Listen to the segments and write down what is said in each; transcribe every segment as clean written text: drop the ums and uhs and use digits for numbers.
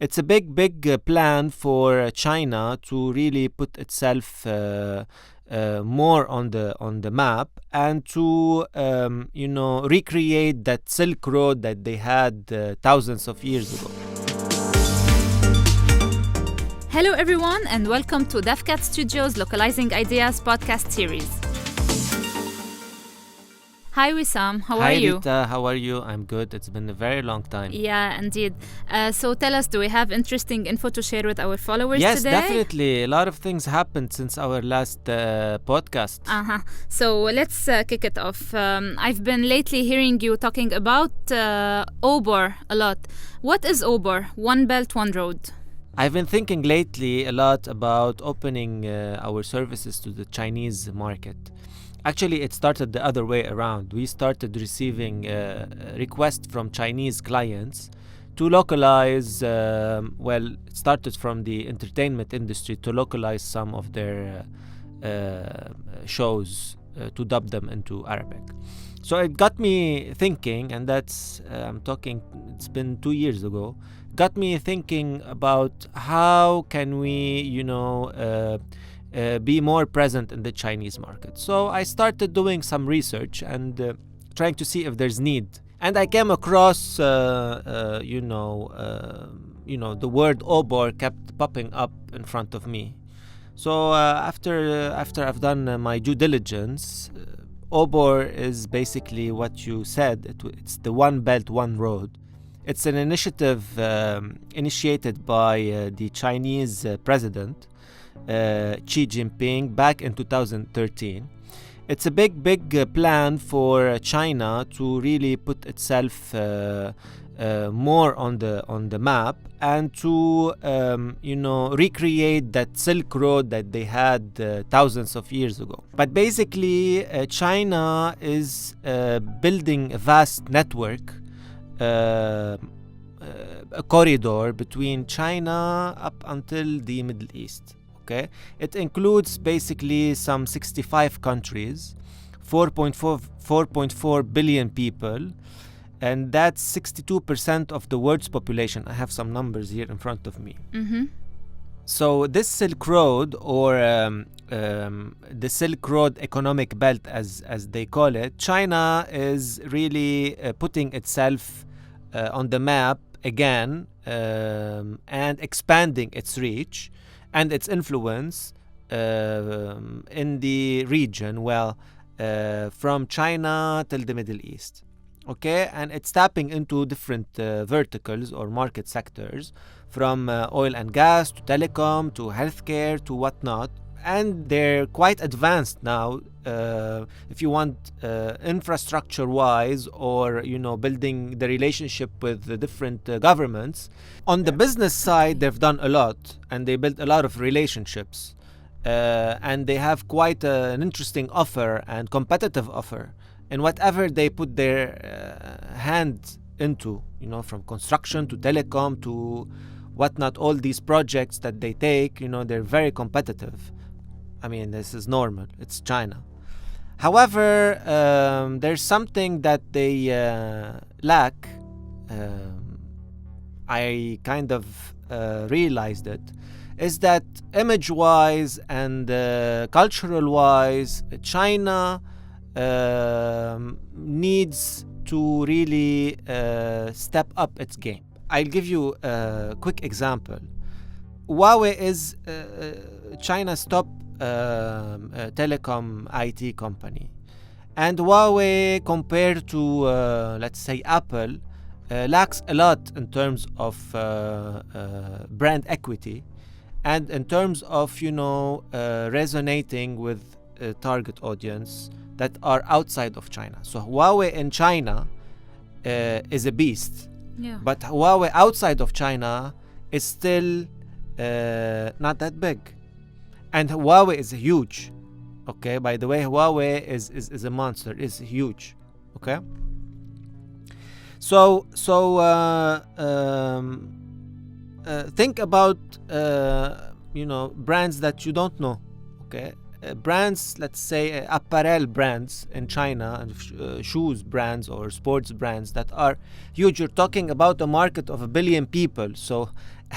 It's a big plan for China to really put itself more on the map and to recreate that Silk Road that they had thousands of years ago. Hello everyone and welcome to DeafCat Studios Localizing Ideas podcast series. Hi Wissam, how are you? Hi Rita, how are you? I'm good. It's been a very long time. Yeah, indeed. So tell us, do we have interesting info to share with our followers Yes, today? Yes, definitely. A lot of things happened since our last podcast. So let's kick it off. I've been lately hearing you talking about OBOR a lot. What is OBOR? One Belt, One Road. I've been thinking lately a lot about opening our services to the Chinese market. Actually, it started the other way around. We started receiving requests from Chinese clients to localize, it started from the entertainment industry to localize some of their shows to dub them into Arabic. So it got me thinking, and it's been 2 years ago, got me thinking about how can we, be more present in the Chinese market. So I started doing some research and trying to see if there's need. And I came across, the word OBOR kept popping up in front of me. So after I've done my due diligence, OBOR is basically what you said. It's the One Belt, One Road. It's an initiative initiated by the Chinese president, Xi Jinping, back in 2013. It's a big plan for China to really put itself more on the map and to recreate that Silk Road that they had thousands of years ago. But basically, China is building a vast network, a corridor between China up until the Middle East. Okay? It includes basically some 65 countries, 4.4 billion people, and that's 62% of the world's population. I have some numbers here in front of me. Mm-hmm. So this Silk Road, or the Silk Road economic belt as they call it, China is really putting itself on the map again and expanding its reach and its influence in the region, from China till the Middle East. Okay, and it's tapping into different verticals or market sectors, from oil and gas to telecom to healthcare to whatnot. And they're quite advanced now, if you want, infrastructure-wise, or building the relationship with the different governments. On the business side, they've done a lot, and they built a lot of relationships, and they have quite an interesting offer and competitive offer in whatever they put their hand into. From construction to telecom to whatnot, all these projects that they take, they're very competitive. I mean, this is normal. It's China. However, there's something that they lack. I kind of realized it, is that image-wise and cultural-wise, China needs to really step up its game. I'll give you a quick example. Huawei is China's top telecom IT company, and Huawei, compared to let's say Apple, lacks a lot in terms of brand equity and in terms of resonating with a target audience that are outside of China. So Huawei in China is a beast, but Huawei outside of China is still not that big. And Huawei is huge. Okay, by the way, Huawei is a monster, is huge. Okay, so think about brands that you don't know. Okay, brands, let's say apparel brands in China, shoes brands or sports brands that are huge. You're talking about a market of 1 billion people. So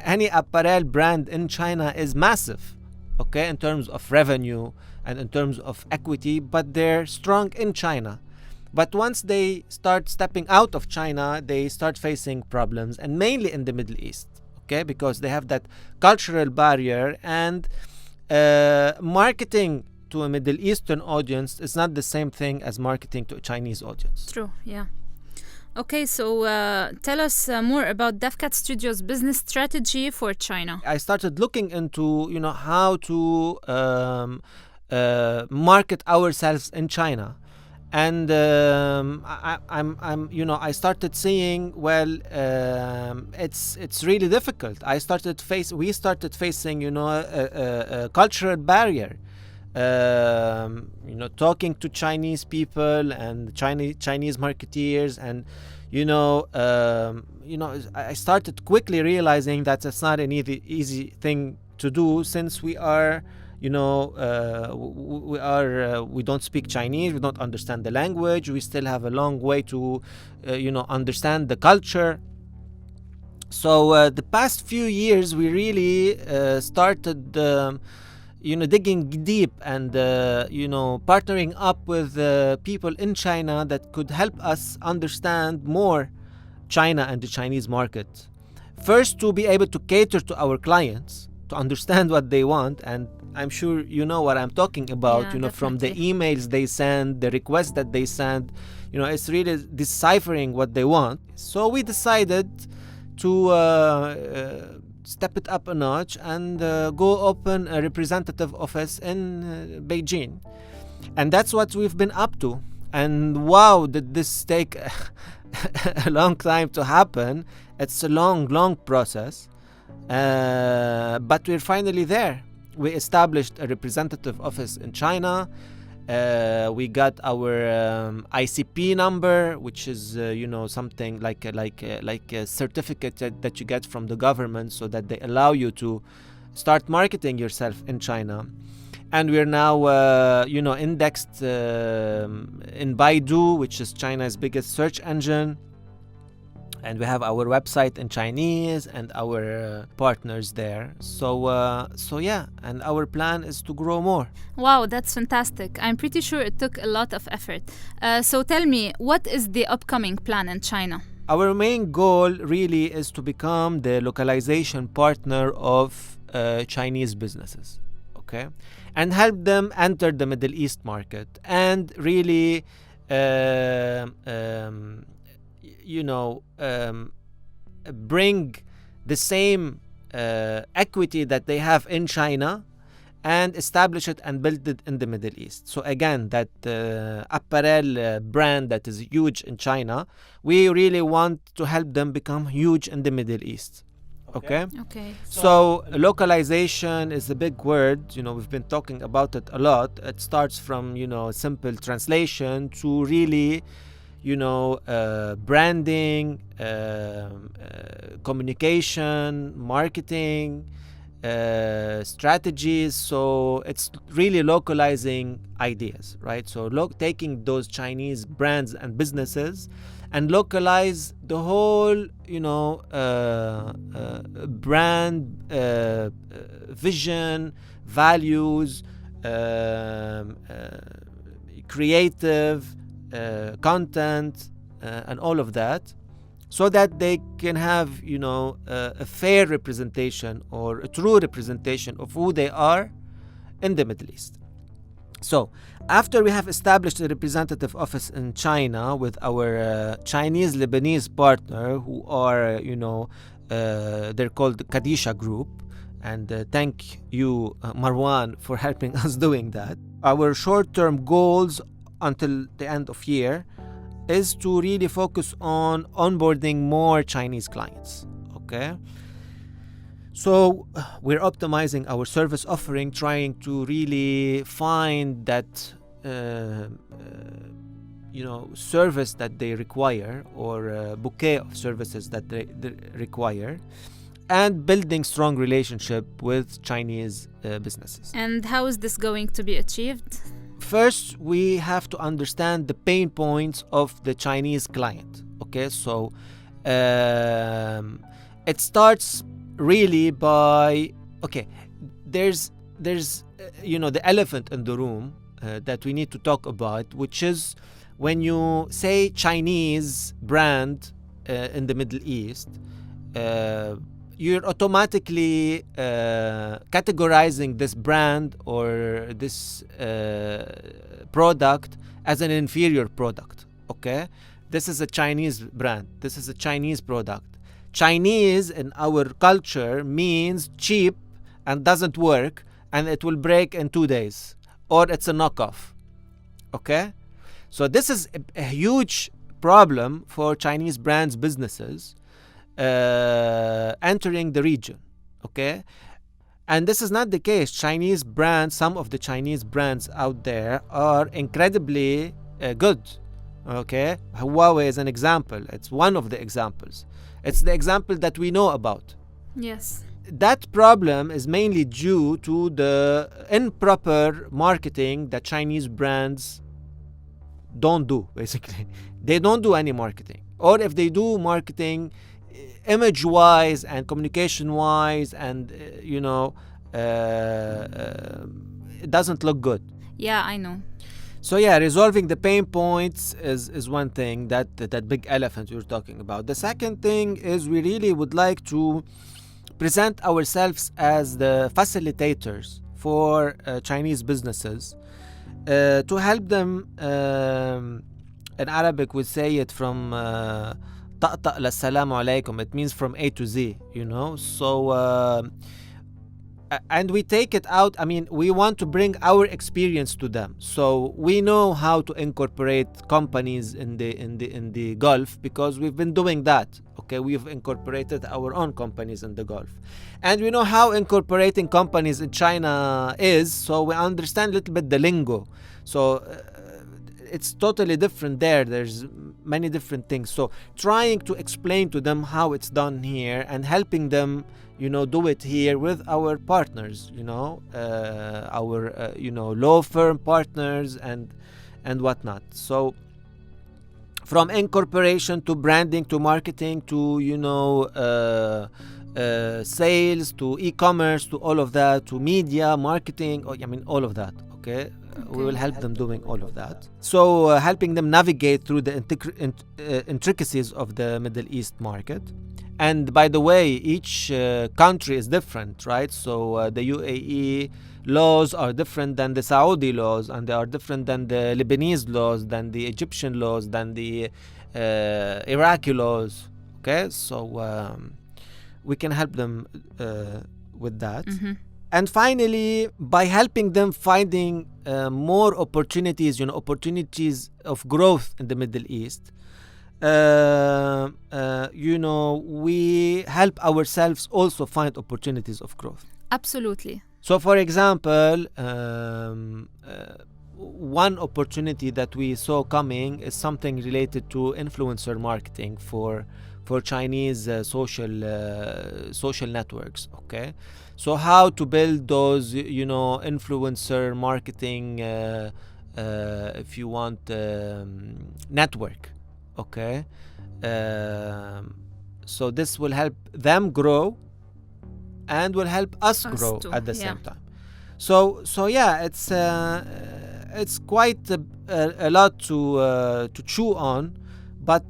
any apparel brand in China is massive, okay, in terms of revenue and in terms of equity, but they're strong in China. But once they start stepping out of China, they start facing problems, and mainly in the Middle East, okay, because they have that cultural barrier, and marketing to a Middle Eastern audience is not the same thing as marketing to a Chinese audience. True, yeah. Okay, so tell us more about DeafCat Studios' business strategy for China. I started looking into, how to market ourselves in China. And I started seeing, it's really difficult. We started facing, a cultural barrier. Talking to Chinese people and Chinese marketeers, and I started quickly realizing that it's not an easy thing to do, since we are. We don't speak Chinese, we don't understand the language, we still have a long way to understand the culture. So the past few years we really started digging deep and partnering up with people in China that could help us understand more China and the Chinese market. First, to be able to cater to our clients, to understand what they want, and I'm sure you know what I'm talking about, from the emails they send, the requests that they send, it's really deciphering what they want. So we decided to step it up a notch and go open a representative office in Beijing. And that's what we've been up to. And wow, did this take a long time to happen. It's a long process. But we're finally there. We established a representative office in China. We got our ICP number, which is something like a certificate that you get from the government, so that they allow you to start marketing yourself in China. And we're now indexed in Baidu, which is China's biggest search engine. And we have our website in Chinese and our partners there. So yeah, and our plan is to grow more. Wow, that's fantastic. I'm pretty sure it took a lot of effort. So tell me, what is the upcoming plan in China? Our main goal really is to become the localization partner of Chinese businesses, okay? And help them enter the Middle East market and really bring the same equity that they have in China and establish it and build it in the Middle East. So again, that apparel brand that is huge in China, we really want to help them become huge in the Middle East. Okay. So localization is a big word. We've been talking about it a lot. It starts from simple translation to really branding, communication, marketing, strategies. So it's really localizing ideas, right? So taking those Chinese brands and businesses and localize the whole brand, vision, values, creative content, and all of that, so that they can have a fair representation or a true representation of who they are in the Middle East. So after we have established a representative office in China with our Chinese Lebanese partner, who are they're called the Kadisha Group, and thank you Marwan for helping us doing that. Our short-term goals until the end of year is to really focus on onboarding more Chinese clients, okay? So we're optimizing our service offering, trying to really find that service that they require, or a bouquet of services that they require, and building strong relationship with Chinese businesses. And how is this going to be achieved? First, we have to understand the pain points of the Chinese client. Okay, so it starts really by, okay, there's the elephant in the room that we need to talk about, which is when you say Chinese brand in the Middle East, you're automatically categorizing this brand or this product as an inferior product. Okay, this is a Chinese brand, this is a Chinese product. Chinese in our culture means cheap and doesn't work and it will break in 2 days, or it's a knockoff. Okay, so this is a huge problem for Chinese brands businesses entering the region. Okay, and this is not the case. Chinese brands, some of the Chinese brands out there are incredibly good. Okay, Huawei is an example. It's one of the examples. It's the example that we know about. Yes. That problem is mainly due to the improper marketing that Chinese brands don't do, basically. They don't do any marketing. Or if they do marketing, image-wise and communication-wise, and, it doesn't look good. Yeah, I know. So yeah, resolving the pain points is one thing, that big elephant you're talking about. The second thing is we really would like to present ourselves as the facilitators for Chinese businesses to help them. In Arabic we say it from طقطق للسلام عليكم. It means from A to Z, so and we take it out. I mean, we want to bring our experience to them, so we know how to incorporate companies in the Gulf, because we've been doing that. Okay, we've incorporated our own companies in the Gulf, and we know how incorporating companies in China is, so we understand a little bit the lingo. So it's totally different there. There's many different things, so trying to explain to them how it's done here and helping them do it here with our partners, our law firm partners and whatnot. So from incorporation to branding to marketing to sales to e-commerce to all of that, to media marketing, all of that. Okay, we will help them doing all of that. So helping them navigate through the intricacies of the Middle East market. And by the way, each country is different, right? So the UAE laws are different than the Saudi laws, and they are different than the Lebanese laws, than the Egyptian laws, than the Iraqi laws. Okay, so we can help them with that. Mm-hmm. And finally, by helping them finding more opportunities, opportunities of growth in the Middle East, we help ourselves also find opportunities of growth. Absolutely. So, for example, one opportunity that we saw coming is something related to influencer marketing for Chinese social networks. Okay, so how to build those influencer marketing, if you want, network. Okay, so this will help them grow and will help us grow too, at the same time. So yeah, it's quite a lot to chew on, but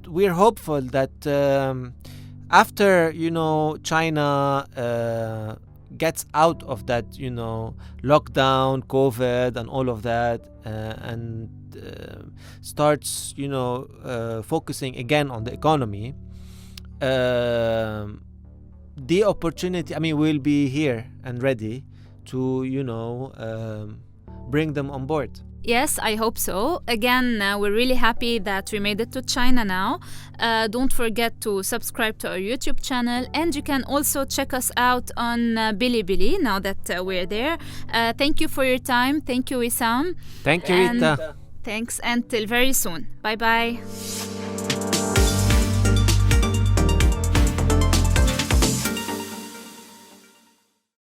we're hopeful that after China gets out of that lockdown, COVID, and all of that, and starts focusing again on the economy, the opportunity, we'll be here and ready to bring them on board. Yes, I hope so. Again, we're really happy that we made it to China now. Don't forget to subscribe to our YouTube channel, and you can also check us out on Bilibili now that we're there. Thank you for your time. Thank you, Wissam. Thank you, Rita. Thanks, until very soon. Bye-bye.